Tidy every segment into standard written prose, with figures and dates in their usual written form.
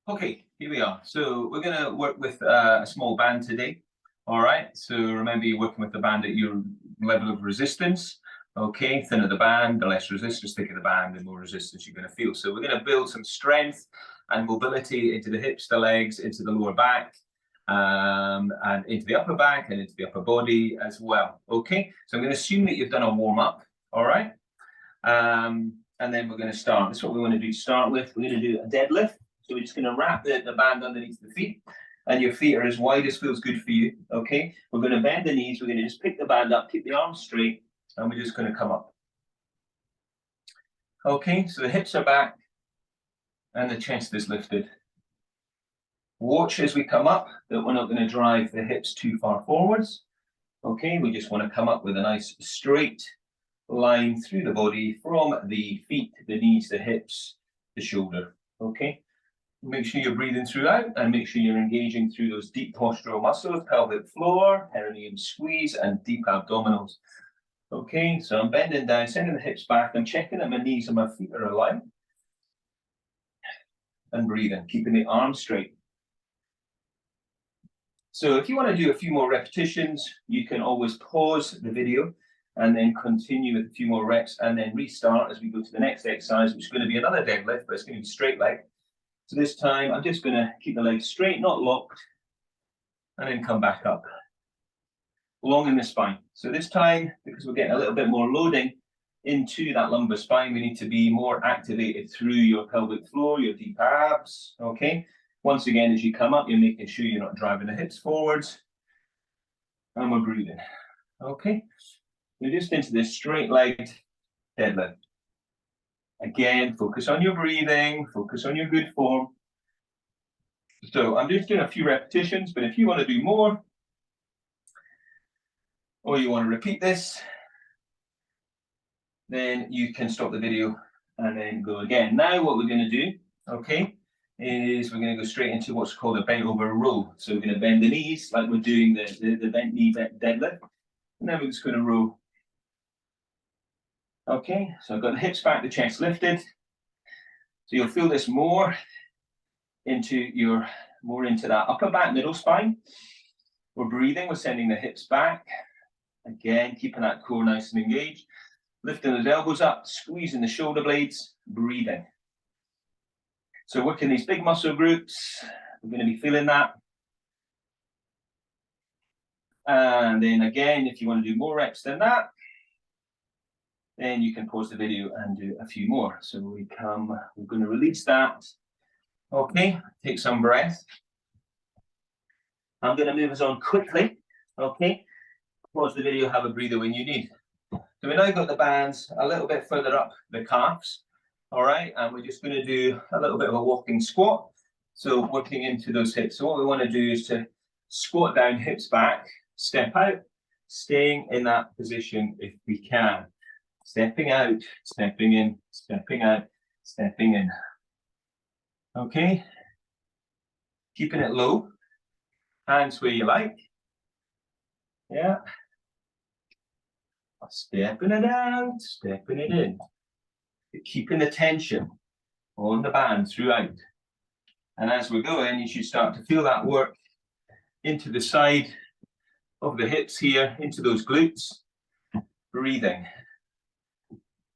Okay, here we are. So we're going to work with a small band today. All right. So remember, you're working with the band at your level of resistance. Okay, thinner the band, the less resistance, thicker the band, the more resistance you're going to feel. So we're going to build some strength and mobility into the hips, the legs, into the lower back, and into the upper back and into the upper body as well. Okay, so I'm going to assume that you've done a warm up. All right. And then we're going to start. That's what we want to do to start with. We're going to do a deadlift. So we're just going to wrap the band underneath the feet, and your feet are as wide as feels good for you. Okay, we're going to bend the knees. We're going to just pick the band up, keep the arms straight, and we're just going to come up. Okay, so the hips are back and the chest is lifted. Watch as we come up that we're not going to drive the hips too far forwards. Okay, we just want to come up with a nice straight line through the body from the feet, the knees, the hips, the shoulder. Okay. Make sure you're breathing throughout and make sure you're engaging through those deep postural muscles, pelvic floor, perineum squeeze, and deep abdominals. Okay, so I'm bending down, sending the hips back. I'm checking that my knees and my feet are aligned. And breathing, keeping the arms straight. So if you want to do a few more repetitions, you can always pause the video and then continue with a few more reps and then restart as we go to the next exercise, which is going to be another deadlift, but it's going to be straight leg. So this time, I'm just going to keep the legs straight, not locked, and then come back up. Long in the spine. So this time, because we're getting a little bit more loading into that lumbar spine, we need to be more activated through your pelvic floor, your deep abs, okay? Once again, as you come up, you're making sure you're not driving the hips forwards. And we're breathing, okay? We're just into this straight-legged deadlift. Again, focus on your breathing, focus on your good form. So I'm just doing a few repetitions, but if you want to do more, or you want to repeat this, then you can stop the video and then go again. Now what we're going to do, okay, is we're going to go straight into what's called a bent over row. So we're going to bend the knees like we're doing the bent knee deadlift, and then we're just going to row. Okay, so I've got the hips back, the chest lifted. So you'll feel this more into that upper back, middle spine. We're breathing, we're sending the hips back. Again, keeping that core nice and engaged. Lifting those elbows up, squeezing the shoulder blades, breathing. So working these big muscle groups, we're going to be feeling that. And then again, if you want to do more reps than that, then you can pause the video and do a few more. So we're going to release that. Okay, take some breath. I'm going to move us on quickly. Okay, pause the video, have a breather when you need. So we now got the bands a little bit further up the calves. All right, and we're just going to do a little bit of a walking squat. So working into those hips. So what we want to do is to squat down, hips back, step out, staying in that position if we can. Stepping out, stepping in, stepping out, stepping in. Okay. Keeping it low. Hands where you like. Yeah. Stepping it out, stepping it in. Keeping the tension on the band throughout. And as we're going, you should start to feel that work into the side of the hips here, into those glutes. Breathing.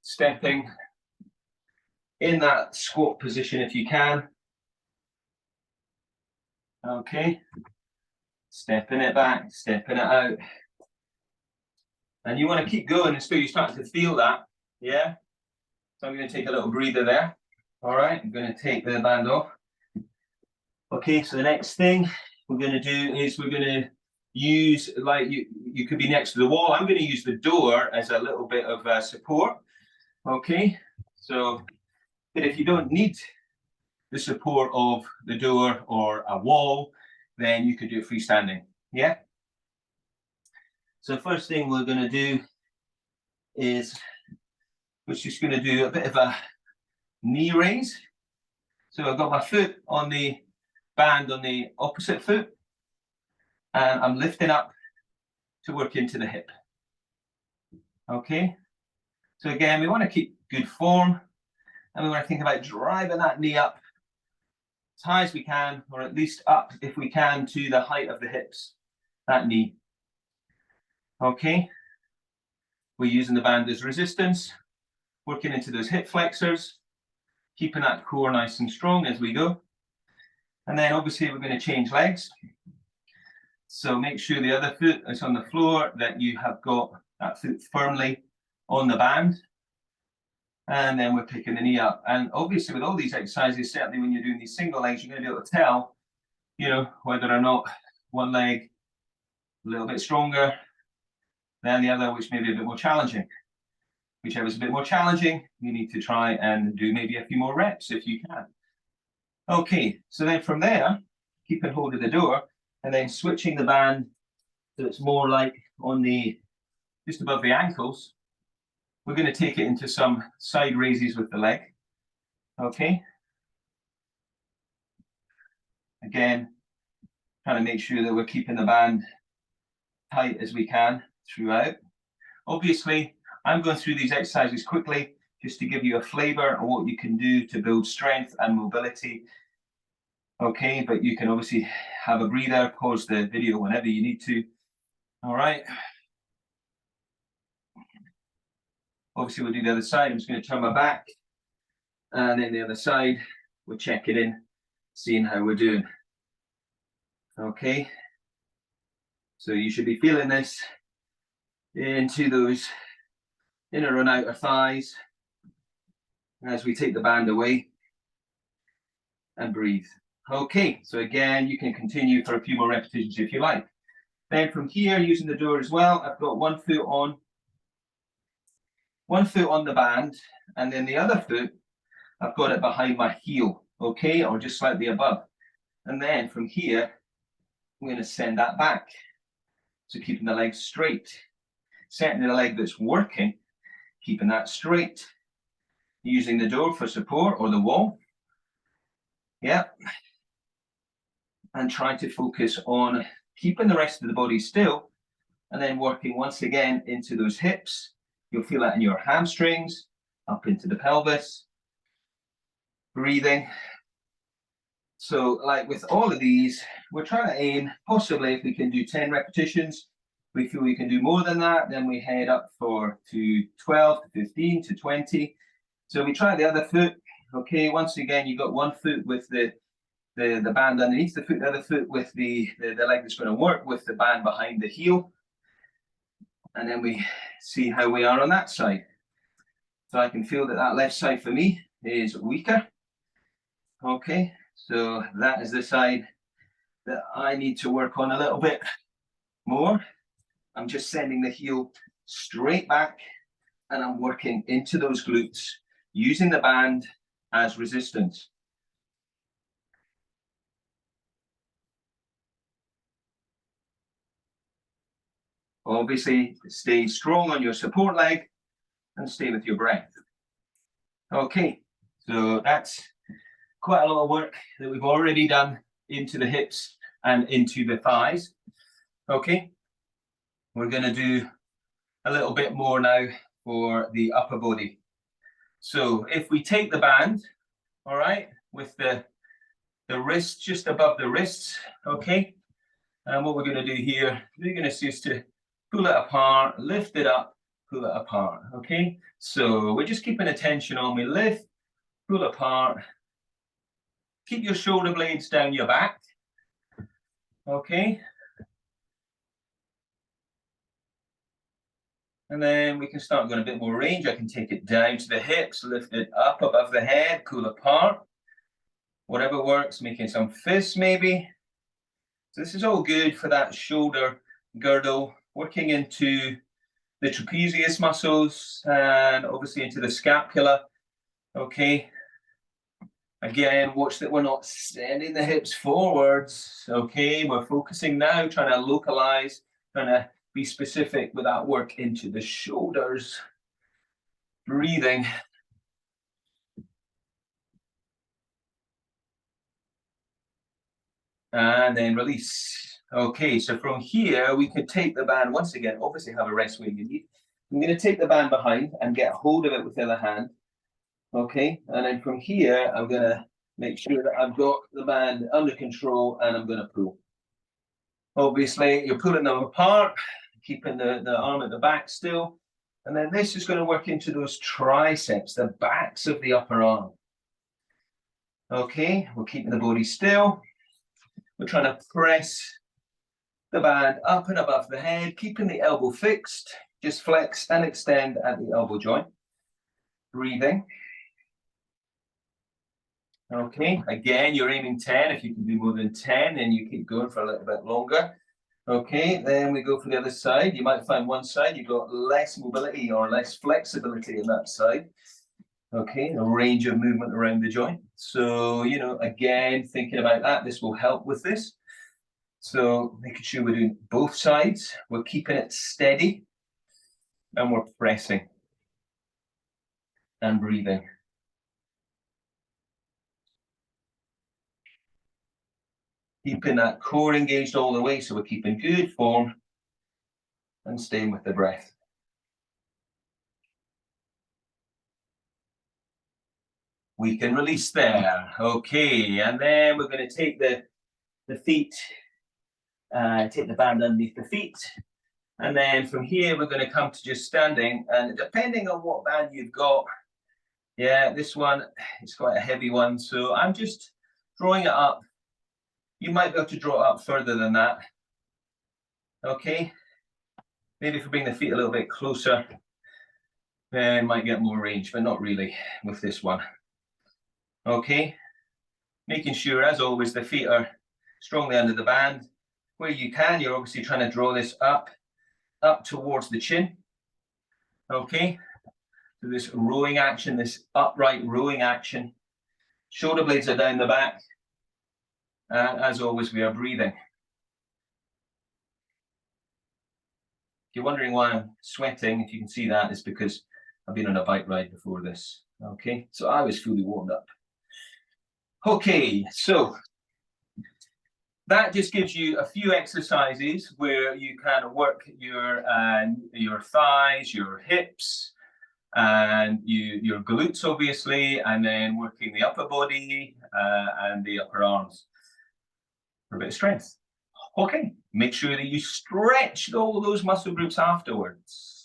Stepping in that squat position if you can. Okay. Stepping it back, stepping it out. And you want to keep going until you start to feel that. Yeah. So I'm going to take a little breather there. All right. I'm going to take the band off. Okay. So the next thing we're going to do is we're going to use, like you could be next to the wall. I'm going to use the door as a little bit of support. Okay, so, but if you don't need the support of the door or a wall, then you could do it freestanding, yeah? So first thing we're going to do is, we're just going to do a bit of a knee raise. So I've got my foot on the band on the opposite foot, and I'm lifting up to work into the hip. Okay, so again, we want to keep good form, and we want to think about driving that knee up as high as we can, or at least up, if we can, to the height of the hips, that knee. Okay, we're using the band as resistance, working into those hip flexors, keeping that core nice and strong as we go. And then obviously we're going to change legs. So make sure the other foot is on the floor, that you have got that foot firmly on the band. And then we're picking the knee up. And obviously with all these exercises, certainly when you're doing these single legs, you're going to be able to tell, you know, whether or not one leg a little bit stronger than the other, which may be a bit more challenging. Whichever is a bit more challenging, you need to try and do maybe a few more reps if you can. Okay, so then from there, keeping hold of the door and then switching the band so it's more like on the, just above the ankles. We're going to take it into some side raises with the leg. Okay. Again, trying to make sure that we're keeping the band tight as we can throughout. Obviously, I'm going through these exercises quickly just to give you a flavor of what you can do to build strength and mobility. Okay, but you can obviously have a breather, pause the video whenever you need to. All right. Obviously, we'll do the other side. I'm just going to turn my back. And then the other side, we'll check it in, seeing how we're doing. Okay. So you should be feeling this into those inner and outer thighs as we take the band away and breathe. Okay, so again, you can continue for a few more repetitions if you like. Then from here, using the door as well, I've got one foot on the band, and then the other foot, I've got it behind my heel, okay, or just slightly above. And then from here, I'm going to send that back. So keeping the legs straight. Certainly the leg that's working, keeping that straight. Using the door for support or the wall. Yeah. And trying to focus on keeping the rest of the body still, and then working once again into those hips. You'll feel that in your hamstrings, up into the pelvis. Breathing. So like with all of these, we're trying to aim, possibly if we can do 10 repetitions, we feel we can do more than that, then we head up to 12, to 15, to 20. So we try the other foot. Okay, once again, you've got one foot with the band underneath the foot, the other foot with the leg that's going to work with the band behind the heel. And then we see how we are on that side. So I can feel that that left side for me is weaker. Okay, so that is the side that I need to work on a little bit more. I'm just sending the heel straight back and I'm working into those glutes, using the band as resistance. Obviously, stay strong on your support leg and stay with your breath. Okay, so that's quite a lot of work that we've already done into the hips and into the thighs. Okay, we're going to do a little bit more now for the upper body. So if we take the band, all right, with the wrists just above the wrists, okay, and what we're going to do here, we're going to see is to pull it apart, lift it up, pull it apart, okay? So we're just keeping attention on, we lift, pull apart, keep your shoulder blades down your back, okay? And then we can start going a bit more range. I can take it down to the hips, lift it up above the head, pull apart, whatever works, making some fists maybe. So this is all good for that shoulder girdle, working into the trapezius muscles and obviously into the scapula. Okay. Again, watch that we're not sending the hips forwards. Okay, we're focusing now, trying to localize, trying to be specific with that work into the shoulders. Breathing. And then release. Okay, so from here, we can take the band once again, obviously have a rest where you need. I'm going to take the band behind and get hold of it with the other hand. Okay, and then from here, I'm going to Make sure that I've got the band under control and I'm going to pull. Obviously, you're pulling them apart, keeping the arm at the back still. And then this is going to work into those triceps, the backs of the upper arm. Okay, we're keeping the body still. We're trying to press the band up and above the head, keeping the elbow fixed. Just flex and extend at the elbow joint. Breathing. Okay, again, you're aiming 10. If you can do more than 10, then you keep going for a little bit longer. Okay, then we go for the other side. You might find one side you've got less mobility or less flexibility in that side. Okay, a range of movement around the joint. So, you know, again, thinking about that, this will help with this. So making sure we're doing both sides, we're keeping it steady, and we're pressing and breathing. Keeping that core engaged all the way, so we're keeping good form and staying with the breath. We can release there. Okay, and then we're going to take the feet, take the band underneath the feet. And then from here, we're going to come to just standing. And depending on what band you've got, yeah, this one, it's quite a heavy one. So I'm just drawing it up. You might be able to draw it up further than that. Okay. Maybe if we bring the feet a little bit closer, then might get more range, but not really with this one. Okay. Making sure, as always, the feet are strongly under the band. Where you can, you're obviously trying to draw this up towards the chin. Okay. So this rowing action, this upright rowing action. Shoulder blades are down the back. And as always, we are breathing. If you're wondering why I'm sweating, if you can see that, it's because I've been on a bike ride before this. Okay, so I was fully warmed up. Okay, so that just gives you a few exercises where you can work your thighs, your hips, and your glutes, obviously, and then working the upper body and the upper arms for a bit of strength. Okay, make sure that you stretch all those muscle groups afterwards.